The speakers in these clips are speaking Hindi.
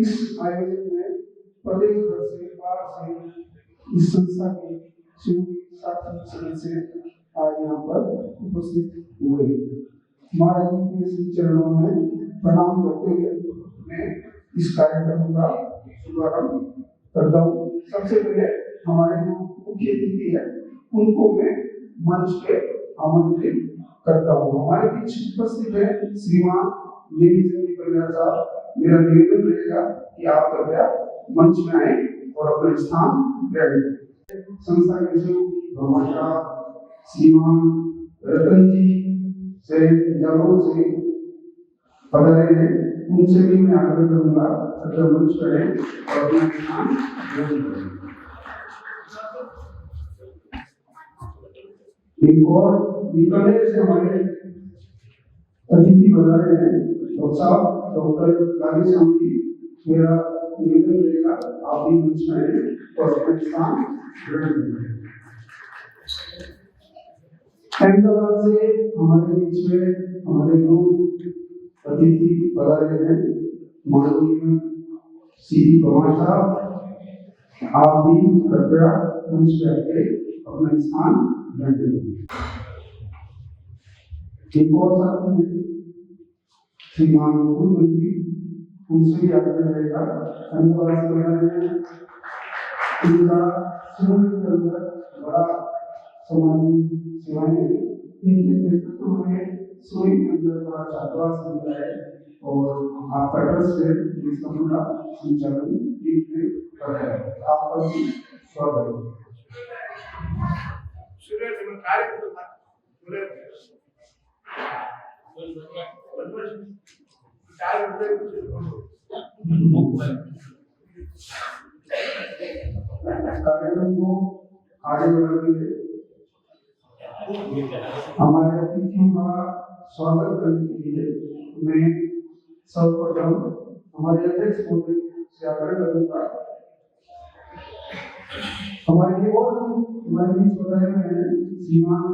इस आयोजन में प्रदेश भर से बाहर से इस संस्था के साथी सदस्य आज यहाँ पर उपस्थित हुए। महाराज जी के श्री चरणों में प्रणाम करते हुए मैं इस कार्यक्रम का शुभारंभ करता हूँ। सबसे पहले हमारे जो मुख्य अतिथि है उनको मैं मंच पे आमंत्रित करता हूँ। हमारे बीच उपस्थित है श्रीमान नेमिचंद परिवार साहब। मेरा निवेदन रहेगा कि आप कृपया मंच में आए और अपना स्थान ग्रहण करें। संस्था के सहयोगी भगवान श्रीमान रतन जी से जालोर से पधारे हैं, उनसे भी मैं आग्रह करूंगा अगर मंच पर है और अपना स्थान ग्रहण करें। एक और बीकानेर से हमारे अतिथि पधारे हैं डॉक्टर राधेश्याम जी। मेरा निवेदन रहेगा आप भी मंच में आए और अपना स्थान ग्रहण करें। अहमदाबाद से हमारे बीच में हमारे लोग अतिथि पधारे हैं, माननीय श्री भगवान साहब। आप भी कृपया मंच पे आके अपना स्थान ग्रहण करें। एक और साथी है श्रीमान मुख्यमंत्री, उनसे भी आग्रह रहेगा अहमदाबाद से पधारे हैं। इनका के अंदर बड़ा समाज सेवाएं हैं। इनके नेतृत्व में सोई के अंदर बड़ा छात्रावास मिला है और आपका ट्रस्ट है जिसका पूरा संचालन कर रहा है। आपका भी स्वागत है। कार्यक्रम को आगे बढ़ाने के हमारे अतिथियों का स्वागत करने के लिए मैं सर्वप्रथम हमारे अध्यक्ष महोदय से आग्रह करूंगा। हमारे बीच बताए हुए श्रीमान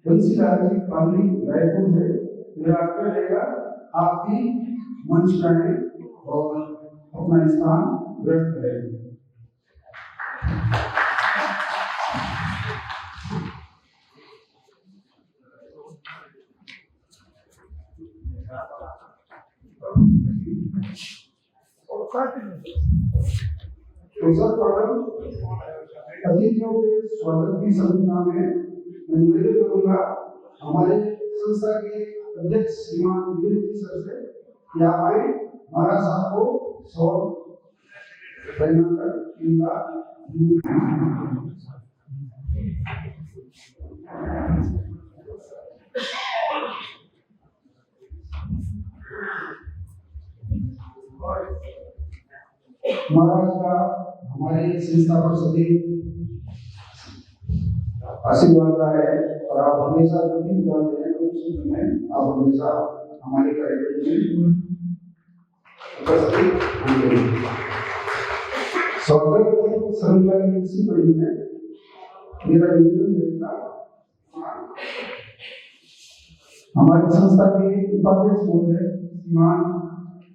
बंसीलाल जी पाली रायपुर से मेरा आग्रह रहेगा आप भी मंच पर आए और अपना स्थान ग्रहण करें। अतिथियों के स्वागत की संदर्भ में मैं निवेदन करूंगा हमारे संस्था के अध्यक्ष श्रीमान विजय सर से क्या आए महाराज साहब को सौर पहनाकर इनका महाराज का हमारे संस्था पर सभी आशीर्वाद रहा है और आप हमेशा जब भी बुलाते हैं तो उस समय आप हमेशा हमारे कार्यक्रम में उपस्थित होंगे। स्वागत श्रृंखला की इसी कड़ी में मेरा निवेदन रहेगा हमारी संस्था के उपाध्यक्ष महोदय श्रीमान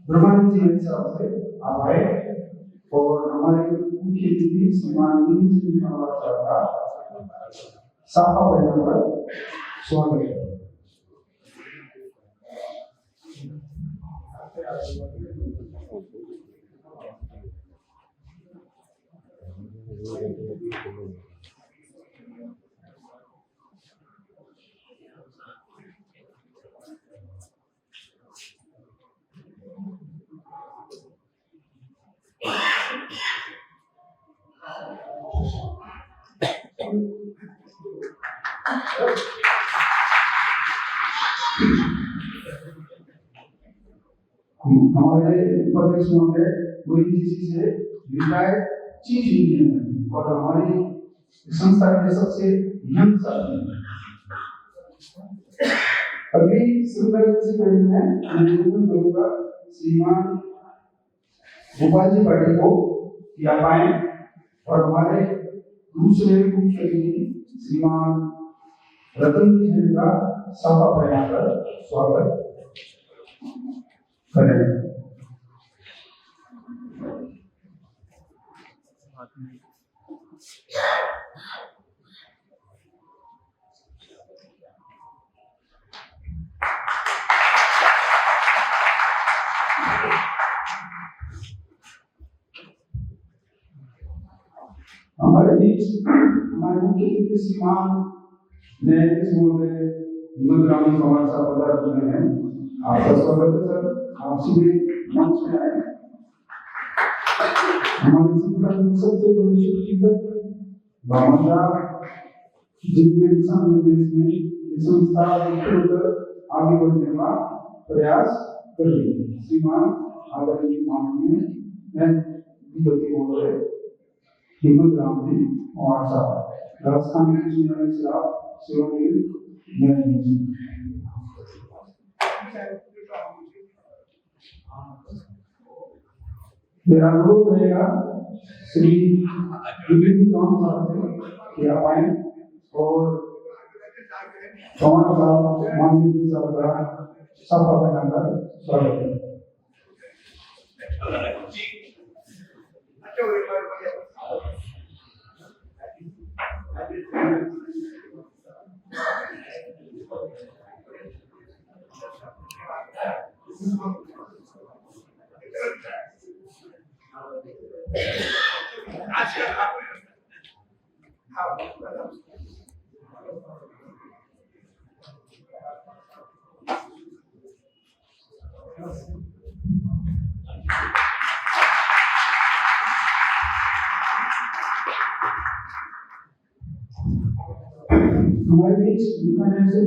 ब्रह्मानंद जी साहब से आप आए और हमारे मुख्य अतिथि श्रीमान नीलचंद साहब का साफा पहनाकर स्वागत है। हमारे उपाध्यक्ष महोदय ONGC से रिटायर्ड चीफ इंजीनियर और हमारी संस्था के सबसे यंग साथी अभी निवेदन करूंगा श्रीमान गोपाल जी पाटिल को या पाए और हमारे दूसरे मुख्य अतिथि श्रीमान रतन जी का साफा पहनाकर स्वागत करें। हमारे बीच हमारे मुख्य अतिथि श्रीमान न्यायाधीश महोदय हिम्मत राम कुमार साहब पधार चुके हैं। आपका स्वागत है सर, आप सीधे मंच में आए। हमारी संस्था की सबसे बड़ी शिक्षक भावना जिनके दिशा निर्देश में ये संस्था आगे बढ़ने का प्रयास कर रही है। श्रीमान आदरणीय माननीय न्यायाधीश महोदय हिम्मत राम जी और साहब राजस्थान के चुनाव से आप सेवानिवृत्त न्यायाधीश। मेरा अनुरोध रहेगा श्री विभिन्न साहब से कि आप आए और हमारा साहब माननीय साहब का सभा बनाकर स्वागत करें। हमारे बीच बीकानेर से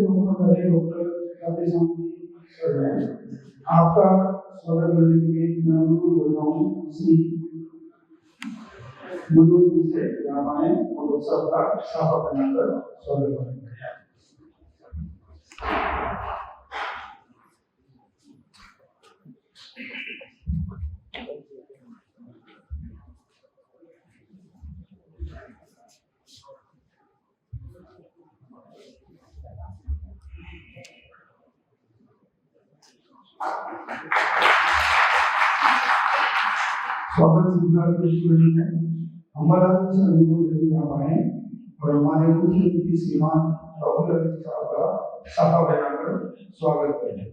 आपका स्वागत करने के लिए मैं अनुरोध करता हूँ श्री मनोज जी से यहाँ आए और उत्सव का साफा बनाकर स्वागत करें। स्वागत है हमारा अनुरोध है यहाँ आए और हमारे मुख्य अतिथि श्रीमान डॉक्टर साहब का साफा बनाकर स्वागत करें।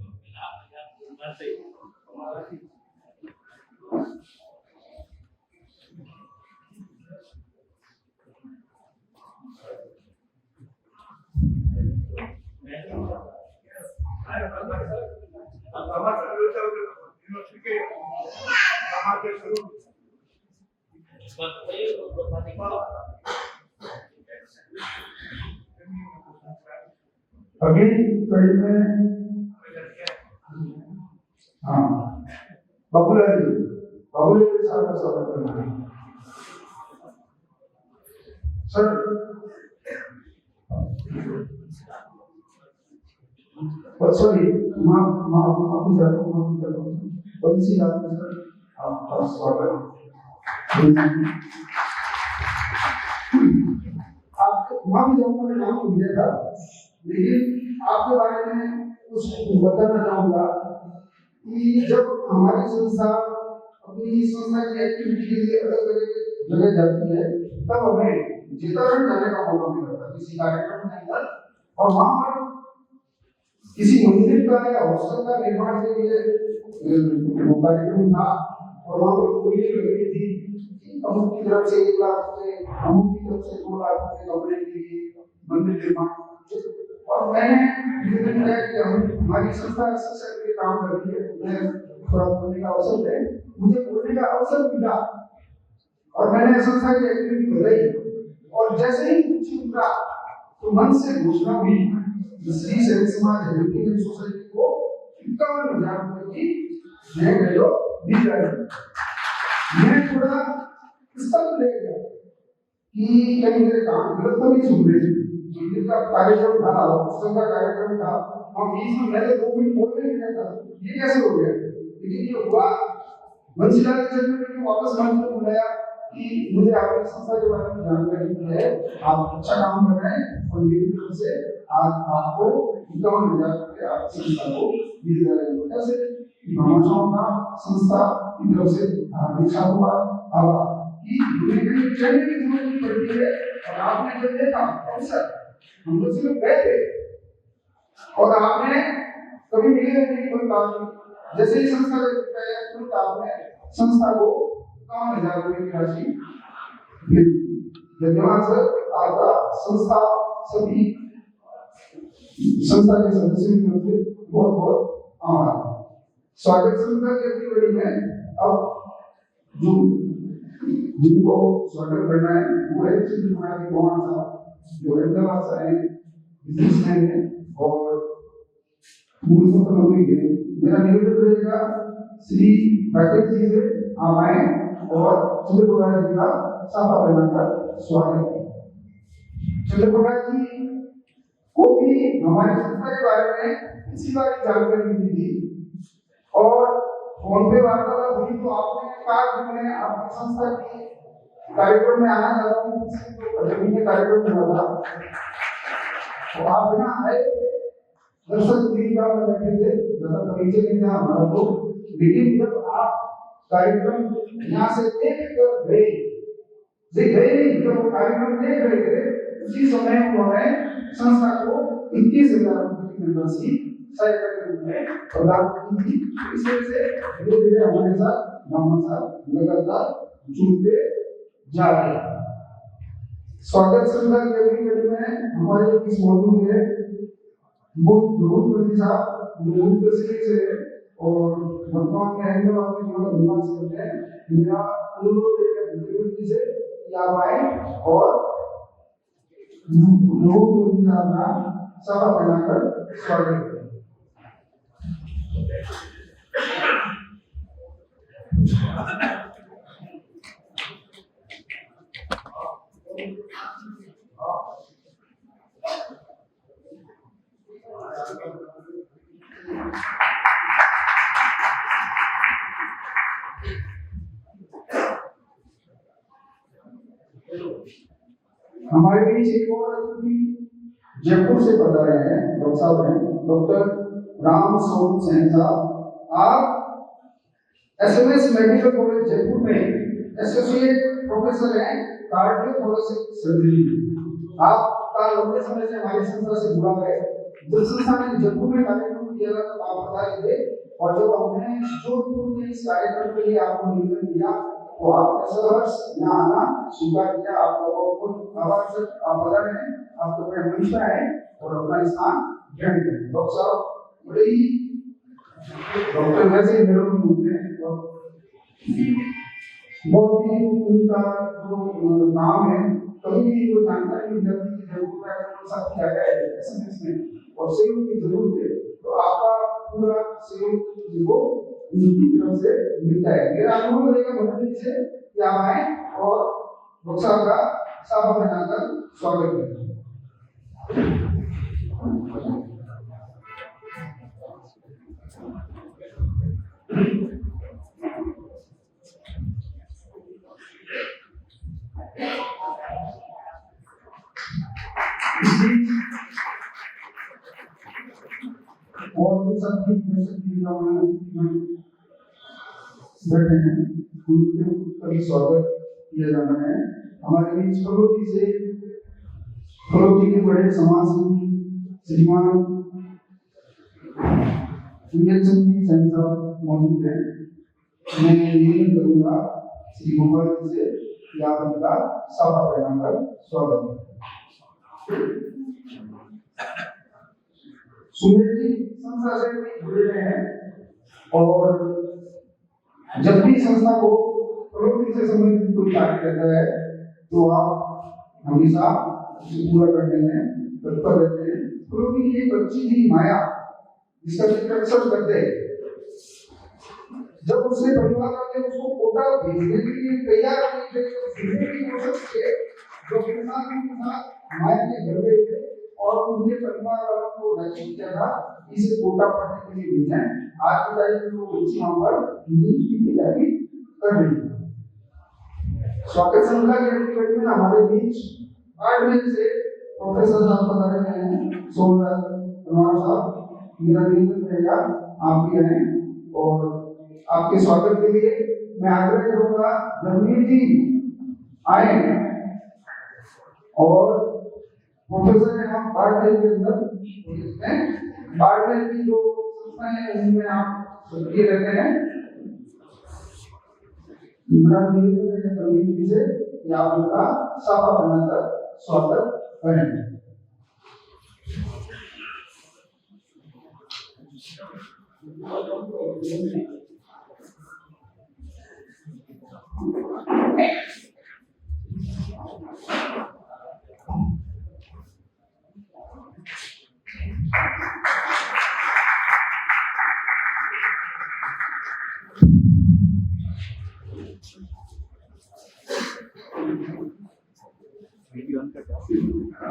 अगली कड़ी में बबुला जी साहब का स्वागत करना है सर। सॉरी माफी चाहता हूँ बंसी सर आपका स्वागत। आप माफी चाहूंगा मैं नाम भूल गया था, लेकिन आपके बारे में कुछ बताना चाहूंगा कि जब हमारी संस्था अपनी संस्था की एक्टिविटी के लिए अलग अलग जगह जाती है तब हमें चित्तौड़गढ़ जाने का मौका मिलता है किसी कार्यक्रम के अंदर, और वहां पर किसी मंदिर का या हॉस्टल का निर्माण के लिए कार्यक्रम था और वहां पर कोई लगी थी कि अमुक की तरफ से 1 लाख रुपए, अमुक की तरफ से 2 लाख रुपए कमरे के लिए मंदिर निर्माण। और मैंने निवेदन किया कि हमारी संस्था शिक्षा के लिए काम कर रही है, मैं थोड़ा बोलने का अवसर दे, मुझे बोलने का अवसर मिला और मैंने संस्था की एक्टिविटी बताई और जैसे ही कुछ मिला तो मन से घोषणा हुई श्री सैनिक समाज हेल्पिंग सोसाइटी को 51,000 रुपए की नए गयो दी जाएगी। मैं थोड़ा स्तब्ध रह गया कि कहीं मेरे काम गलत तो नहीं सुन रहे थे। जिनका कार्यक्रम था, पुस्तक का कार्यक्रम था, और बीच में मैंने 2 मिनट बोलने नहीं था, ये कैसे हो गया? लेकिन ये हुआ बंसीलाल जी ने वापस मंच में बुलाया कि मुझे आपकी संस्था के बारे में जानकारी दी है, आप अच्छा काम कर रहे हैं और मेरी तरफ से आज आपको 51,000 रुपये आपकी संस्था को दिए जा रहे हैं। कैसे ब्रह्मचारियों का संस्था की तरफ से हमेशा हुआ आवा कि हमें कहीं जाने की जरूरत नहीं पड़ती है। और आपने जब देखा अवसर, हम लोग सिर्फ गए थे और आपने कभी मिले नहीं कोई बात नहीं, जैसे ही संस्था का प्रयास तुरंत आपने संस्था को 50,000 रुपए की राशि भेज दी। धन्यवाद सर आपका। संस्था सभी संस्था के सदस्यों की तरफ से बहुत बहुत आभार। स्वागत संस्था की अगली कड़ी में अब जो जिनको स्वागत करना है वो है श्री महाराज कुमार साहब, जो अहमदाबाद से आए, बिजनेसमैन है और मूल नौकरी है। मेरा निवेदन रहेगा श्री राकेश जी से आप आए और चंद्रप्रकाश जी का साफा पहनाकर स्वागत करें। चंद्रप्रकाश जी को भी हमारी संस्था के बारे में इसी बार जानकारी मिली थी और फोन पे वार्तालाप हुई तो आपने कहा कि मैं आपकी संस्था की कार्यक्रम में आना चाहता हूँ, तो के कार्यक्रम में होगा तो आप यहाँ आए। दर्शक दीर्घा में बैठे थे, ज्यादा परिचय नहीं था हमारा को, लेकिन जब आप कार्यक्रम यहाँ से देख कर गए, जब वो कार्यक्रम देख रहे थे उसी समय उन्होंने संस्था को 21,000 रुपए की धनराशि सहायता के रूप में प्रदान की थी। इस वजह से धीरे धीरे हमारे साथ ब्रह्मा साहब लगातार जुड़ते जा रहे हैं। स्वागत संस्था की अगली कड़ी में हमारे बीच मौजूद है बहुत साहब, जो मूल से और वर्तमान में अहमदाबाद में जो निवास करते हैं। मेरा अनुरोध है से आप आए और लोगों का सभा बनाकर स्वागत करें। हमारे बीच एक और अतिथि जयपुर से पधारे हैं, डॉक्टर साहब हैं, डॉक्टर राम स्वरूप सेन साहब। आप एसएमएस मेडिकल कॉलेज जयपुर में एसोसिएट प्रोफेसर हैं कार्डियोथोरेसिक सर्जरी। आपका लंबे समय से हमारी संस्था से जुड़ा है। जब संस्था ने जयपुर में कार्यक्रम किया था तो आप बता रहे थे, और जब हमने जोधपुर में इस कार्यक्रम के लिए आपको निवेदन दिया तो आपने सहर्ष यहाँ आना स्वीकार किया। आपका बहुत बहुत आभार सर। आप बता रहे हैं आपको बड़े हमेशा है और अपना स्थान ग्रहण करें। डॉक्टर साहब बड़े ही डॉक्टर वैसे मेरे को बोलते हैं और बहुत ही उनका जो नाम है कभी भी वो जानकारी मिल जाती है जरूर है कौन सा क्या है एसएमएस में और सहयोग की जरूरत है तो आपका पूरा सहयोग जो उनकी तरफ से मिलता है। मेरा अनुरोध रहेगा भक्ति से कि आप आए और डॉक्टर साहब का साफा बनाकर स्वागत करें। और भी सब बैठे हैं उनके भी स्वागत किया जाना है। हमारे बीच फलोदी के बड़े समाज श्रीमान साहब मौजूद हैं। मैं ये करूँगा श्री गोपाल जी से कि आप उनका साफा बनाकर स्वागत करें। सुमेर जी संस्था से जुड़े हुए हैं और जब भी संस्था को प्रवृत्ति से संबंधित कोई कार्य करता है तो आप हमेशा पूरा करने में तत्पर रहते हैं। प्रवृत्ति की एक बच्ची थी माया, जिसका जिक्र अक्सर करते हैं। जब उसने परिवार वाले उसको कोटा भेजने के लिए तैयार नहीं थे तो भेजने की कोशिश की, जो के साथ माया के घर गए थे और उनके परिवार वालों को राजी किया था इसे कोटा पढ़ने के लिए भेजें। आज की तारीख में वो बच्ची वहां पर नीट की तैयारी कर रही है। स्वागत संस्था के एक्टिविटी में हमारे बीच आर्ट से प्रोफेसर साहब बता रहे हैं, सोमनाथ कुमार साहब। मेरा निवेदन रहेगा आप भी आए और आपके स्वागत के लिए मैं आग्रह करूंगा धर्मवीर जी आए और प्रोफेसर हैं हम बार्टलेट के अंदर, इसमें बार्टलेट की जो संस्थाएं हैं उनमें आप सक्रिय रहते हैं। से यहाँ उनका साफा बनाकर स्वागत करें।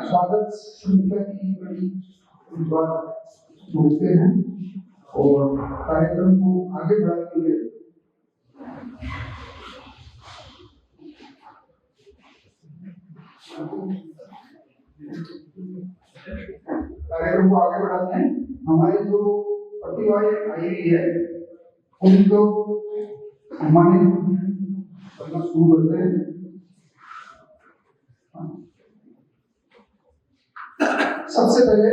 स्वागत श्रृंखला की बड़ी बात होते हैं और कार्यक्रम को आगे बढ़ाते हुए हैं। हमारी जो प्रतिभाएं आई हुई है उनको सम्मानित करना शुरू करते हैं। सबसे पहले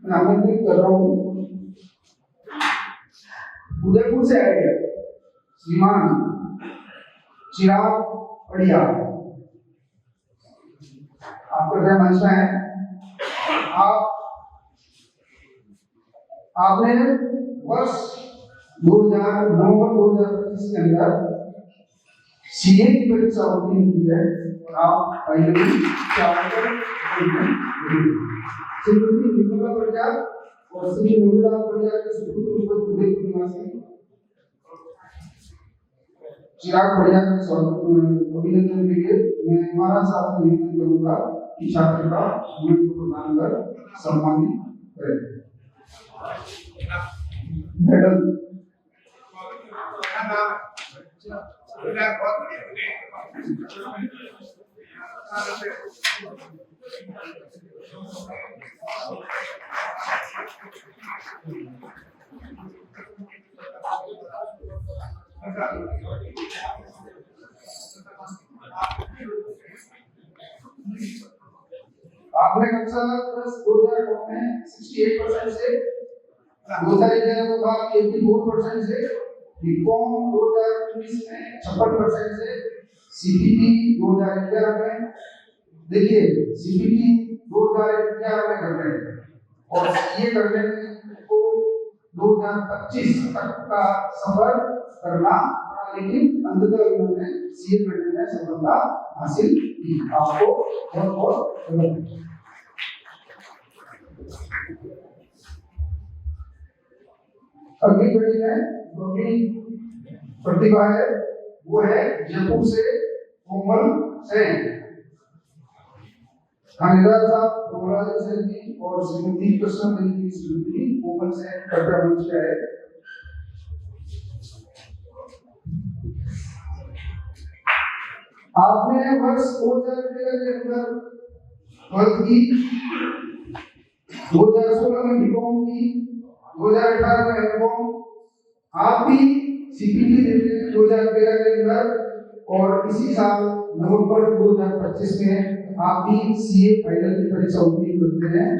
मैं आमंत्रित कर रहा हूँ उदयपुर से आए श्रीमान चिराग बढ़िया, आपका मंच में है। आपने वर्ष 2025 के अंदर सीए की परीक्षा उत्तीर्ण की है और आप पहले ही श्रीमती निर्मला बढ़िया और श्री निर्मला बढ़िया के सुपुत्र उदयपुर निवासी चिराग बढ़िया का स्वागत अभिनंदन के लिए मैं महाराज साहब से निवेदन करूंगा कि छात्र का मूल्य को प्रदान कर सम्मानित करें। मेडल आपने कक्षा 2009 में 68% से 2011 के बाद 84% से बीकॉम 2019 में 56% से सीपीटी 2011 में देखिए सीपीटी 2011 में कर रहे हैं और ये करने को 2025 तक का सफर करना, लेकिन अंततः उन्होंने सीए करने में सफलता हासिल की। आपको बहुत बहुत धन्यवाद। अगली बड़ी है जो भी प्रतिभा है वो है जयपुर से कोमल सेन। थानेदार साहब कोमल सेन जी और श्रीमती कृष्ण देवी श्रीमती कोमल सेन कृपया मंच पे है। आपने वर्ष 2013 के अंदर 12th की, 2016 में बीकॉम की, 2018 में एमकॉम, आप भी सीपीटी देते हैं 2013 के अंदर और इसी साल नवंबर 2025 में आप भी सीए फाइनल की परीक्षा उत्तीर्ण करते हैं।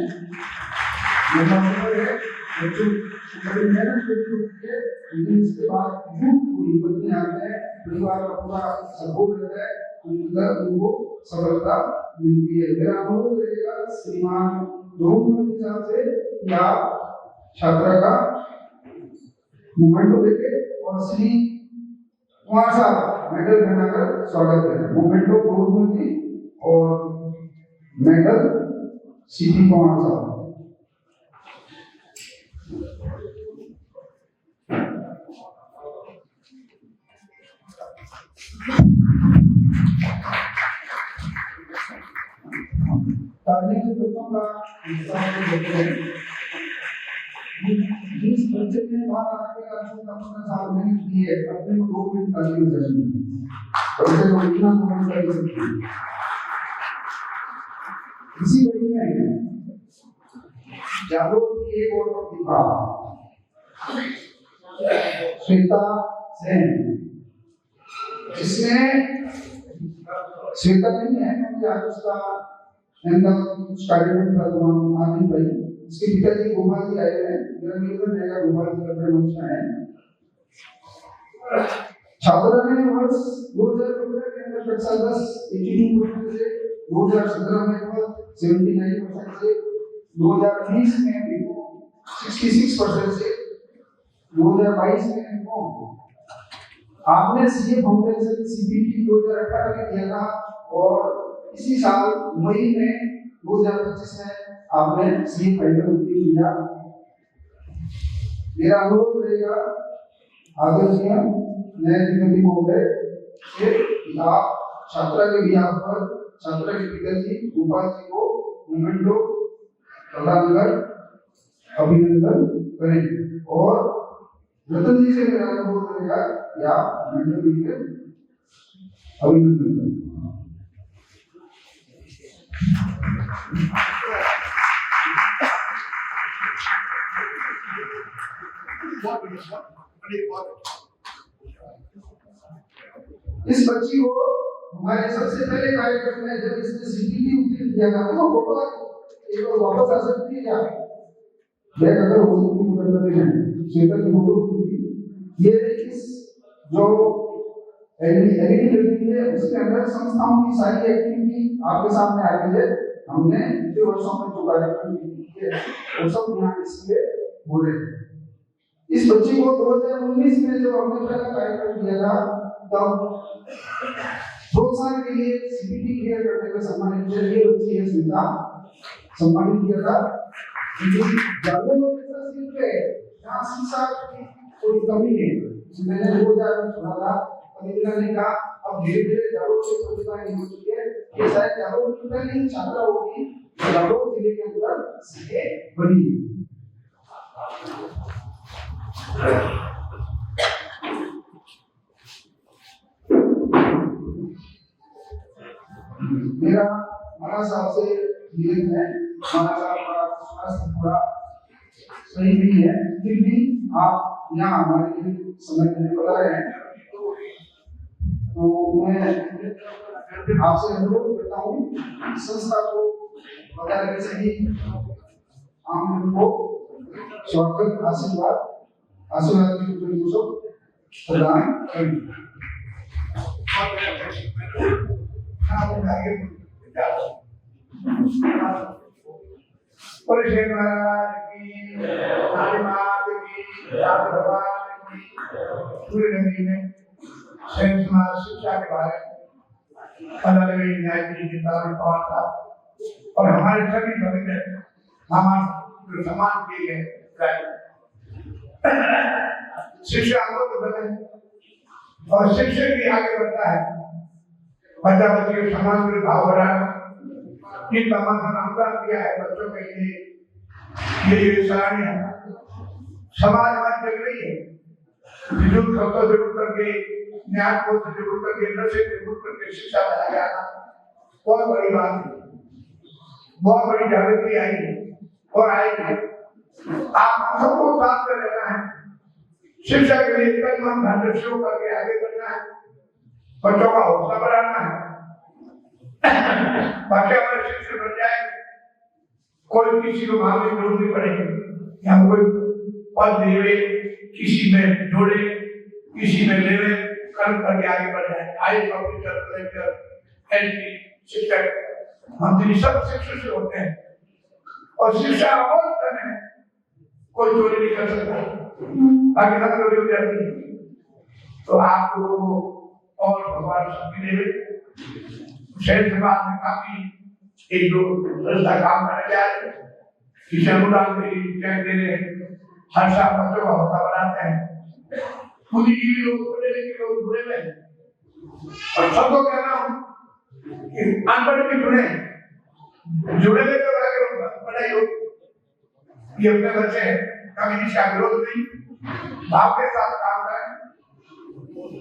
लेकिन इसके बाद पूरी बदली आते हैं, परिवार का पूरा सपोर्ट रहता है, उनको सफलता मिलती है। मेरा अनुरोध रहेगा श्रीमान बहुमत साहब से कि आप छात्रा का मोमेंटो देके और श्री कुमार साहब मेडल बनाकर स्वागत करें। मोमेंटो बहुमती और मेडल सीपी कुमार साहब। तालीम से बच्चों का जिस बच्चे ने बाहर आके अपना साल मेहनत की है अपने को 2 मिनट तालीम चाहिए बच्चे को इतना कमेंट कर सकते हैं। इसी वजह में जागरूक की एक और प्रतिभा श्वेता सेन इसमें श्वेता नहीं है क्योंकि आज उसका स्टार्टेड आदमी भाई इसके पिताजी गोपाल जी आए हैं, मेरा मित्र रहेगा गोपाल जी का मंच में है। छात्रा ने वर्ष 2015 के अंदर कक्षा 10 82% से 2017 में 79% से 2020 में 66% से 2022 में आपने सीए फाउंडेशन सीपीटी 2018 में किया था और इसी साल मई में 2025 में आपने सीए फाइनल उत्तीर्ण किया। मेरा अनुरोध रहेगा आदरणीय न्यायाधीश महोदय कि आप छात्रा के बिहार पर छात्रा के पिताजी गोपाल जी को मोमेंटो प्रदान कर अभिनंदन करें और रतन जी से मेरा अनुरोध रहेगा कि आप मोमेंटो देकर अभिनंदन करें। इस बच्ची को हमारे सबसे पहले कार्यक्रम में जब इसने सीपीटी उत्तीर्ण किया था तो फोटो एक बार वापस आ सकती है क्या? बैग अगर हो सकती है तो करते हैं श्वेता की फोटो ये इस जो एलईडी लगी है उसके अंदर संस्थाओं की सारी एक्टिविटी आपके सामने आ गई है। हमने पिछले वर्षों में जो कार्यक्रम किए वो सब यहाँ इसलिए हो रहे हैं। इस बच्ची को 2019 में जो हमने पहला कार्यक्रम किया था तब प्रोत्साहन के लिए सीपीटी क्लियर करने का सम्मानित किया। ये बच्ची है श्वेता, सम्मानित किया था क्योंकि जागरूक सिर्फ है जहाँ शिक्षा की कोई कमी नहीं। मैंने 2000 में छोड़ा था और ने कहा अब धीरे धीरे जागरूक प्रतिभा नहीं हो चुकी है। ये शायद जागरूक की पहली छात्रा होगी जागरूक जिले के अंदर सीए बनी है। मेरा महाराज साहब से निवेदन है, महाराज साहब का स्वास्थ्य थोड़ा सही नहीं है फिर भी आप यहाँ हमारे लिए समय देने को आ रहे हैं तो मैं आपसे अनुरोध करता हूँ संस्था को बताने से ही आम लोगों को स्वागत आशीर्वाद की प्रदान करें। और शेर महाराज की काली मात की भगवान की पूरे नगरी में स्वयं समाज शिक्षा के बारे में अलग न्याय की किताबें पढ़ा था और हमारे सभी भक्त हमारे समाज के लिए शिक्षा को बदले और शिक्षक भी आगे बढ़ता है। बच्चा बच्चे के समाज में भाव बढ़ाना इन तमाम नामदान किया है बच्चों के लिए ये सराहनीय है। समाज आज जग रही है विद्युत खतों से उठ करके न्याय को से उठ करके नशे से उठ करके शिक्षा में लगा बहुत बड़ी बात है, बहुत बड़ी जागृति आई है और आएगी। आप सबको साथ में रहना है, शिक्षा के लिए तन मन धन शुरू करके आगे बढ़ना है, बच्चों का हौसला बढ़ाना है। बाकी हमारे शिक्षक बन जाए कोई किसी को मांगने की जरूरत नहीं पड़ेगी। हम कोई पद देवे किसी में जोड़े किसी में लेवे कर्म करके आगे बढ़ जाए। आईएएस ऑफिसर कलेक्टर एसपी शिक्षक मंत्री सब शिक्षक से होते हैं और शिक्षा अमल करने कोई चोरी नहीं कर सकता, बाकी सब चोरी हो जाती है। तो आपको और भगवान शक्ति देवे शहर समाज में काफी एक दो संस्था काम करने जा रहे हैं, किसी अनुदान दे रहे हैं, हर साल बच्चों का हौसला बढ़ाते हैं। खुद ही लोग पढ़े लिखे लोग जुड़े हुए हैं और सबको कहना कि अनपढ़ भी जुड़े हुए तो आगे पढ़ाई हो। ये अपने बच्चे कभी इसका विरोध नहीं, भाव के साथ काम करें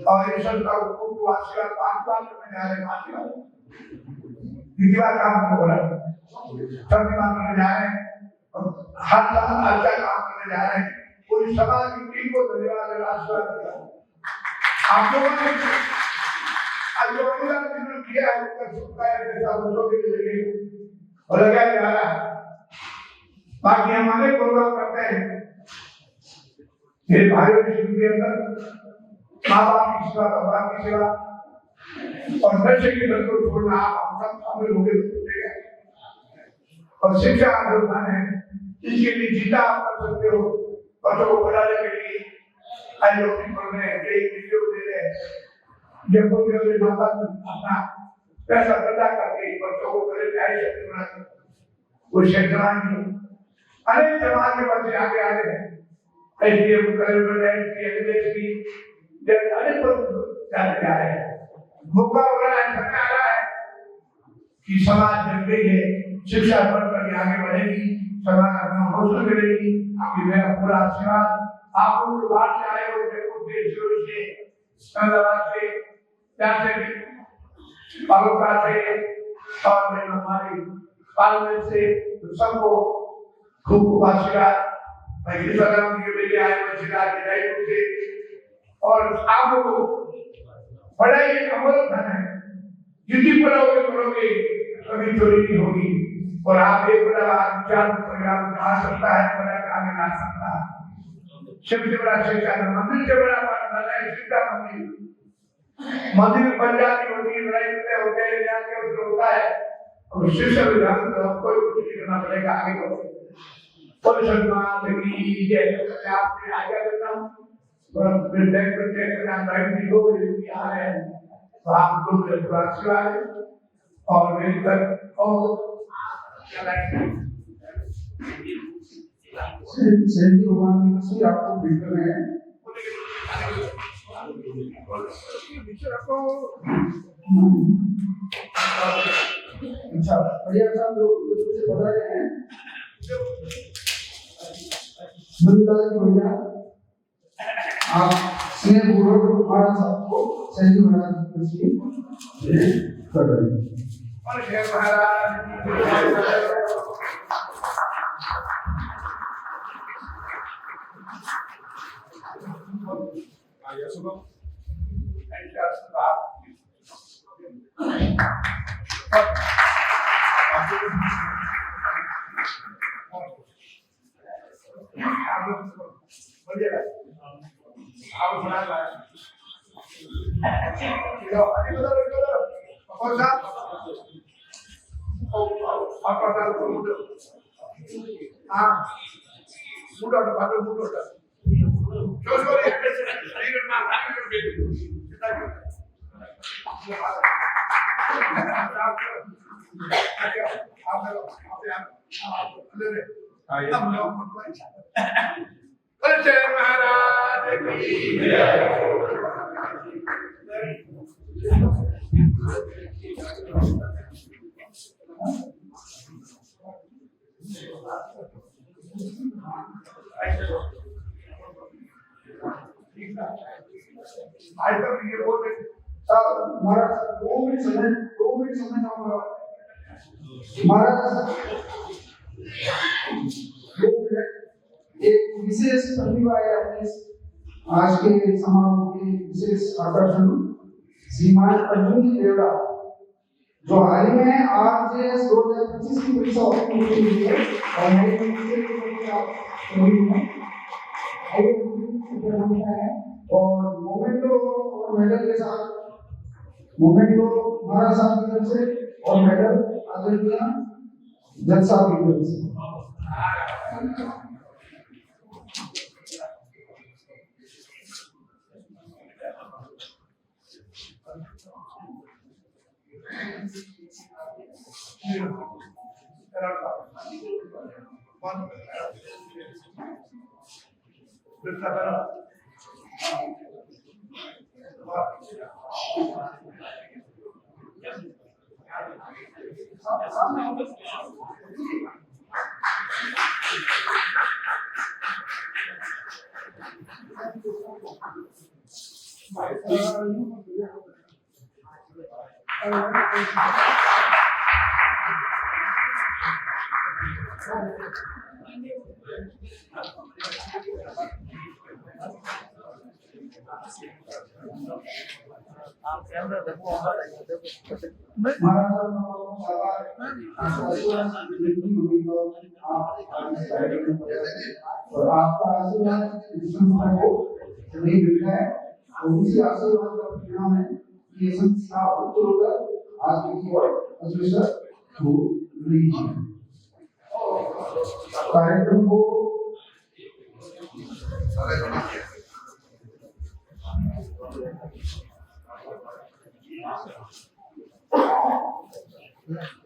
और इस संस्था को खूब आशीर्वाद 5 साल में जा रहे 5 साल बार काम हो रहा है, सभी काम करने जा रहे हैं और हर साल अच्छा काम करने जा रहे हैं। पूरी समाज की टीम को धन्यवाद आशीर्वाद देता हूं। आप लोगों ने आज जो अनुदान जिन्होंने किया है उसका शुक्रिया जैसा बच्चों के लिए लगे और लगाया जा रहा है। बाकी हमारे प्रोग्राम करते हैं मेरे भाइयों की शुरू के अंदर माँ बाप की सेवा, भगवान की सेवा और नशे की लत को छोड़ना। आप हम सब शामिल हो गए और शिक्षा आंदोलन है, इसके लिए जितना आप कर सकते हो बच्चों को पढ़ाने के लिए आज लोग पढ़ रहे हैं, कई वीडियो दे रहे हैं, जब वो माता अपना पैसा पैदा करके बच्चों को करे प्यारी शक्ति बनाते वो शैक्षणिक अनेक समाज के बच्चे आगे आ रहे हैं। एसडीएम अनेक पद जाने जा रहे हैं। मौका हो रहा है, समय आ रहा है कि समाज जग गई है, शिक्षा बढ़ करके आगे बढ़ेगी, समाज का नाम रोशन करेगी। आपकी मेरा पूरा आशीर्वाद। आप लोग बाहर से आए हो, देश से अहमदाबाद से पालोका से और हमारी पार्लियामेंट से सबको खूब खूब आशीर्वाद। मैं कृष्ण के लिए आए वजीराज के दायित्व से और आप लोगों पढ़ाई एक अमल धन है, जितनी पढ़ोगे कभी चोरी नहीं होगी और आप एक बड़ा विचार परिवार बना सकता है, बड़ा आगे ला सकता है। सबसे बड़ा शिक्षा मंदिर से बड़ा शिक्षा मंदिर बन जाती होती है, लड़ाई होते हैं, होता है और शिक्षा विभाग कोई कुछ नहीं करना पड़ेगा, आगे बढ़ो। आपसे आज्ञा देता हूँ और फिर बैंक में चेक करना भी लोग आ रहे हैं तो आप लोग आशीर्वाद और मेरी तरफ और भगवान की आपको बिल्कुल है। अच्छा बढ़िया साहब लोग से बता रहे हैं भैया आप स्नेह पूर्वक हमारा सबको सही बना कर रहे हैं। एक विशेष प्रतिभा है अपने आज के समारोह के विशेष आकर्षण श्रीमान अर्जुन जी देवड़ा जो हाल ही में आरजेएस 2025 की परीक्षा उत्तीर्ण हुई है और और मोमेंटो और मेडल के साथ मोमेंटो महाराज साहब की तरफ से और मेडल आदरणीय जज साहब की तरफ से। महाराज और आपका आशीर्वाद इस संस्था को नहीं मिलता है और उसी आशीर्वाद का परिणाम है कि ये संस्था उत्तरोत्तर आगे की ओर अग्रसर हो रही है। कार्यक्रम को Yeah.